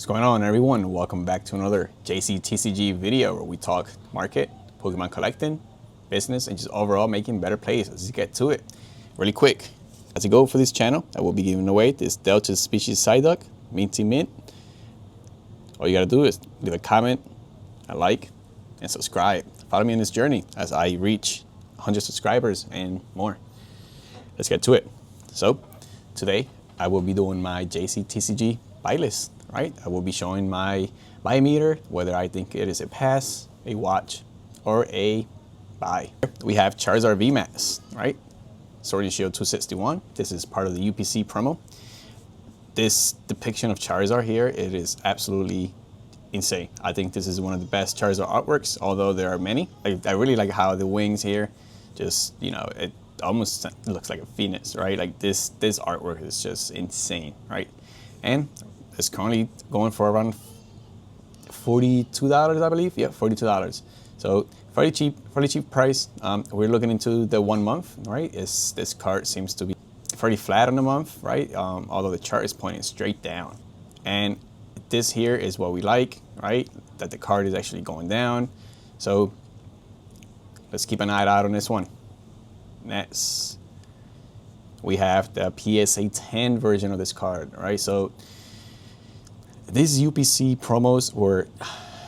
What's going on, everyone? Welcome back to another JCTCG video where we talk market, Pokemon collecting, business, and just overall making better plays. Let's just get to it really quick. As you go for this channel, I will be giving away this Delta species Psyduck, Minty Mint. All you gotta do is leave a comment, a like, and subscribe. Follow me on this journey as I reach 100 subscribers and more. Let's get to it. So today I will be doing my JCTCG Buy List. Right, I will be showing my buy meter, whether I think it is a pass, a watch, or a buy. We have Charizard VMAX, right? Sword and Shield 261. This is part of the UPC promo. This depiction of Charizard here, it is absolutely insane. I think this is one of the best Charizard artworks, although there are many. I really like how the wings here, just, you know, it almost looks like a phoenix, right? Like this artwork is just insane, right? And it's currently going for around $42, I believe. Yeah, $42. So fairly cheap price. We're looking into the 1 month, right? This card seems to be fairly flat on the month, right? Although the chart is pointing straight down. And this here is what we like, right? That the card is actually going down. So let's keep an eye out on this one. Next, we have the PSA 10 version of this card, right? So these UPC promos were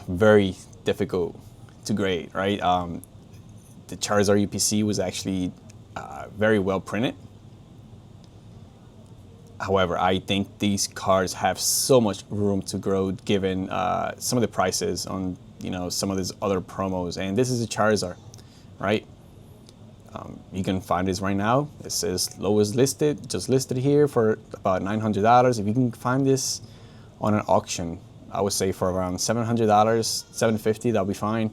very difficult to grade, right? The Charizard UPC was actually very well printed. However, I think these cards have so much room to grow given some of the prices on, you know, some of these other promos. And this is a Charizard, right? You can find this right now. It says lowest listed, just listed here for about $900. If you can find this on an auction, I would say for around $700, $750, that'll be fine.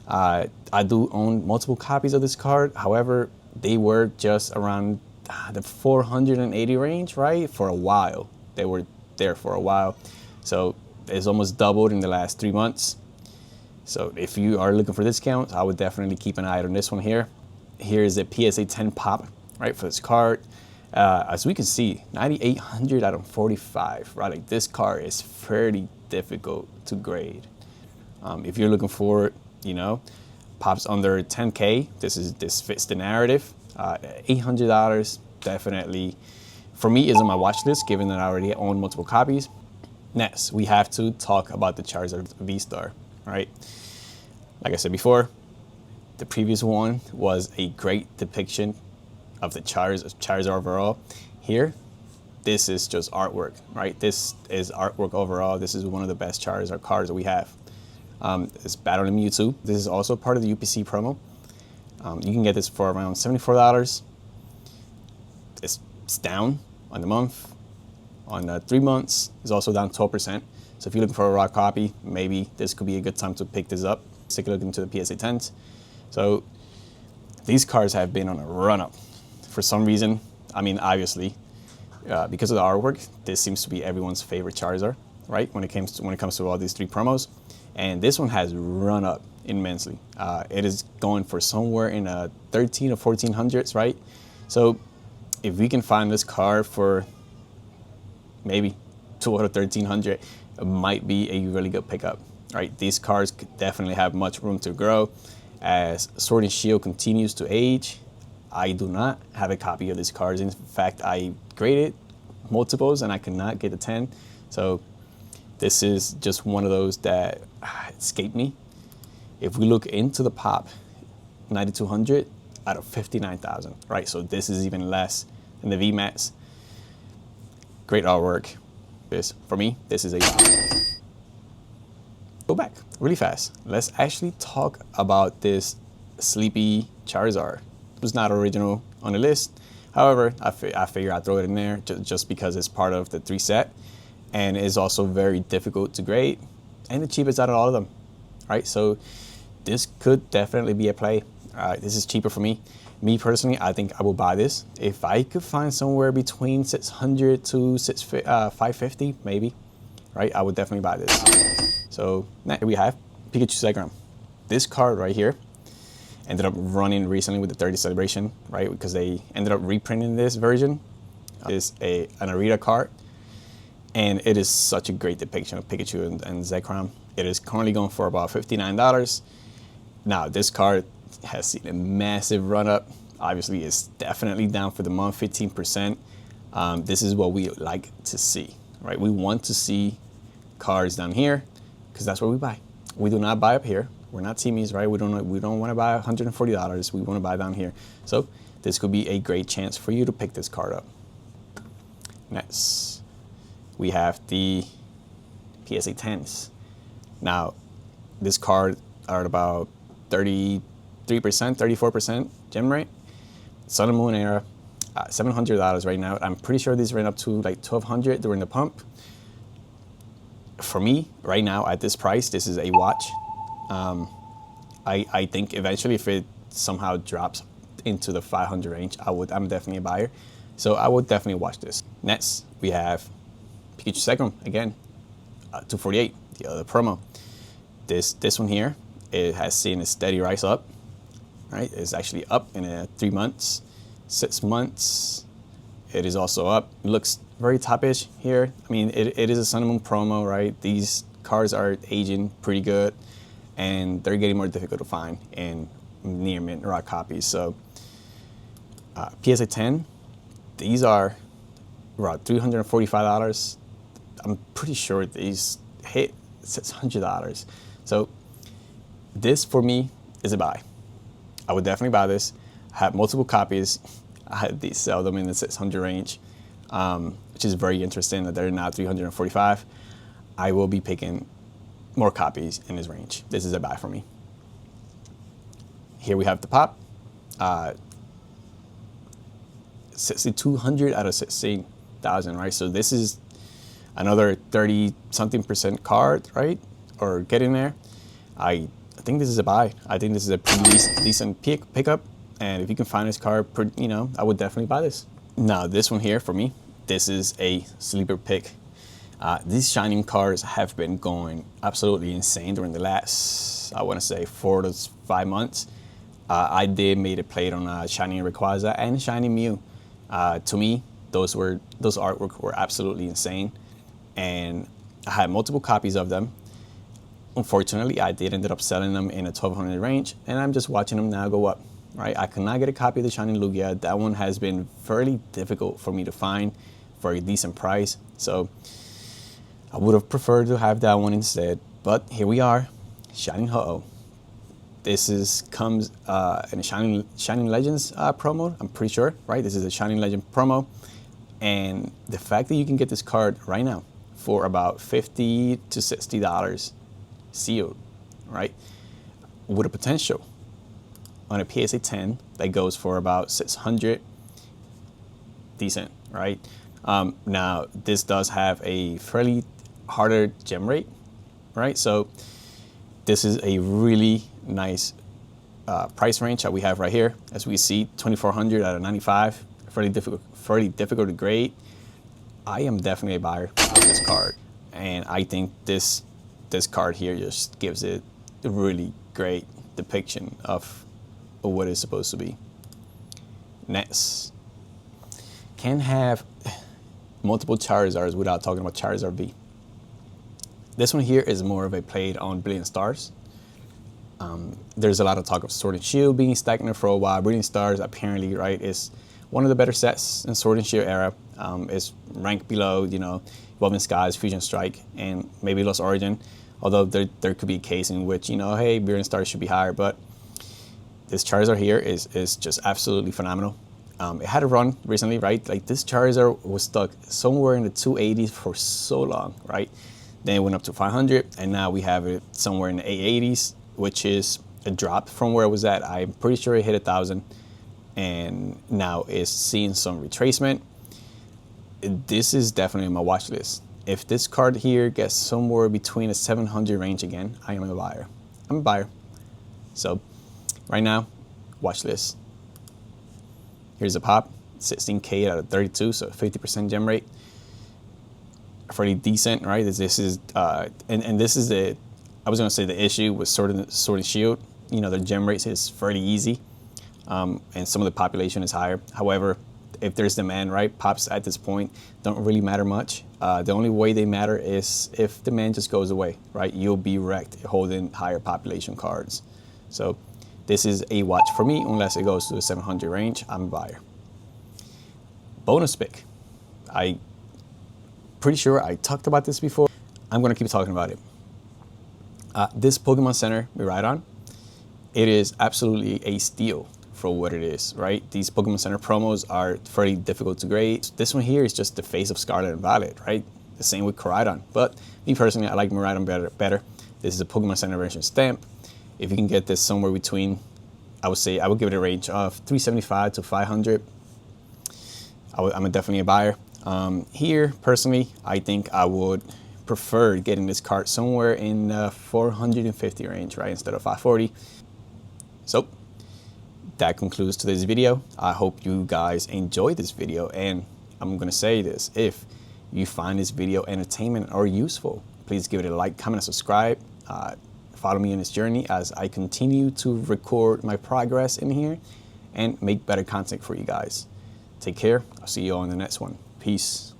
I do own multiple copies of this card. However, they were just around the 480 range, right? For a while. They were there for a while. So it's almost doubled in the last 3 months. So if you are looking for discounts, I would definitely keep an eye on this one here. Here is a PSA 10 pop, right, for this card. As we can see, 9,800 out of 45, right? Like this card is fairly difficult to grade. If you're looking for, you know, pops under 10K, this fits the narrative. $800 definitely, for me, is on my watch list, given that I already own multiple copies. Next, we have to talk about the Charizard V-Star, right? Like I said before, the previous one was a great depiction of the Charizard overall. Here, this is just artwork, right? This is artwork overall. This is one of the best Charizard cards that we have. It's Battle Mewtwo. This is also part of the UPC promo. You can get this for around $74. It's down on the month. On 3 months, it's also down 12%. So if you're looking for a raw copy, maybe this could be a good time to pick this up. Let's take a look into the PSA 10s. So these cards have been on a run-up. For some reason, I mean, obviously, because of the artwork, this seems to be everyone's favorite Charizard, right? When it comes to all these 3 promos, and this one has run up immensely. It is going for somewhere in 13 or 1400s, right? So if we can find this card for maybe 2 or 1300, it might be a really good pickup, right? These cards could definitely have much room to grow as Sword and Shield continues to age. I do not have a copy of these cards. In fact, I graded multiples and I could not get a 10. So this is just one of those that escaped me. If we look into the pop, 9,200 out of 59,000, right? So this is even less than the VMAX. Great artwork. For me, this is a go back really fast. Let's actually talk about this Sleepy Charizard. It was not original on the list. However, I figure I'd throw it in there just because it's part of the 3 set and is also very difficult to grade and the cheapest out of all of them, right? So this could definitely be a play. This is cheaper for me. Me personally, I think I will buy this. If I could find somewhere between 600 to 550, maybe, right? I would definitely buy this. So now we have Pikachu Segram. This card right here ended up running recently with the 30th celebration, right? Because they ended up reprinting this version. It's an Arita card. And it is such a great depiction of Pikachu and Zekrom. It is currently going for about $59. Now, this card has seen a massive run up. Obviously, it's definitely down for the month, 15%. This is what we like to see, right? We want to see cards down here because that's where we buy. We do not buy up here. We're not teamies, right? We don't want to buy $140. We want to buy down here. So this could be a great chance for you to pick this card up. Next, we have the PSA 10s. Now, this card are at about 33%, 34% gem rate. Sun and Moon era, $700 right now. I'm pretty sure these ran up to like $1,200 during the pump. For me, right now at this price, this is a watch. I think eventually, if it somehow drops into the 500 range, I'm definitely a buyer. So I would definitely watch this. Next, we have Pikachu Zekrom again, $248, the other promo. This one here, it has seen a steady rise up. Right, it's actually up in 3 months, 6 months. It is also up. It looks very top-ish here. I mean, it is a Sun and Moon promo, right? These cards are aging pretty good, and they're getting more difficult to find in near mint raw copies. So PSA 10, these are around $345. I'm pretty sure these hit $600. So this for me is a buy. I would definitely buy this. I have multiple copies. I had these sell them in the 600 range, which is very interesting that they're now 345. I will be picking more copies in this range. This is a buy for me. Here we have the pop. 6,200 out of 16,000, right? So this is another 30-something% card, right? Or getting there. I think this is a buy. I think this is a pretty decent pickup. And if you can find this card, I would definitely buy this. Now, this one here for me, this is a sleeper pick. These shining cards have been going absolutely insane during the last, I want to say, 4 to 5 months. I made a play on Shining Rayquaza and Shining Mew. To me, those artwork were absolutely insane. And I had multiple copies of them. Unfortunately, I did end up selling them in a 1,200 range, and I'm just watching them now go up, right? I could not get a copy of the Shining Lugia. That one has been fairly difficult for me to find for a decent price. So I would have preferred to have that one instead, but here we are, Shining Ho-Oh. This comes in a Shining Legends promo, I'm pretty sure, right? This is a Shining Legend promo, and the fact that you can get this card right now for about $50 to $60 sealed, right? With a potential on a PSA 10 that goes for about 600, decent, right? Now, this does have a fairly harder gem rate, right? So this is a really nice price range that we have right here. As we see, 2,400 out of 95, fairly difficult to grade. I am definitely a buyer of this card, and I think this card here just gives it a really great depiction of what it's supposed to be. Next, can't have multiple Charizards without talking about Charizard V. This one here is more of a play on Brilliant Stars. There's a lot of talk of Sword and Shield being stagnant for a while. Brilliant Stars apparently, right, is one of the better sets in Sword and Shield era. It's ranked below, Evolving Skies, Fusion Strike, and maybe Lost Origin. Although there could be a case in which, hey, Brilliant Stars should be higher, but this Charizard here is just absolutely phenomenal. It had a run recently, right? Like, this Charizard was stuck somewhere in the 280s for so long, right? Then it went up to 500, and now we have it somewhere in the 880s, which is a drop from where it was at. I'm pretty sure it hit 1,000, and now it's seeing some retracement. This is definitely on my watch list. If this card here gets somewhere between a 700 range again, I am a buyer. I'm a buyer. So right now, watch list. Here's a pop, 16K out of 32, so 50% gem rate. Fairly decent, right? This is and this is I was gonna say the issue with Sword and Shield. The gem rates is fairly easy, and some of the population is higher. However, if there's demand, right? Pops at this point don't really matter much. The only way they matter is if demand just goes away, right? You'll be wrecked holding higher population cards. So this is a watch for me. Unless it goes to the 700 range, I'm a buyer. Bonus pick. I pretty sure I talked about this before. I'm gonna keep talking about it. This Pokemon Center Miraidon, it is absolutely a steal for what it is, right? These Pokemon Center promos are fairly difficult to grade. This one here is just the face of Scarlet and Violet, right? The same with Koraidon. But me personally, I like Miraidon better. This is a Pokemon Center version stamp. If you can get this somewhere between, I would say I would give it a range of 375 to 500. I'm definitely a buyer. Here, personally, I think I would prefer getting this card somewhere in 450 range, right, instead of 540. So that concludes today's video. I hope you guys enjoyed this video, and I'm gonna say this: if you find this video entertainment or useful, please give it a like, comment, and subscribe. Follow me in this journey as I continue to record my progress in here and make better content for you guys. Take care. I'll see you all in the next one. Peace.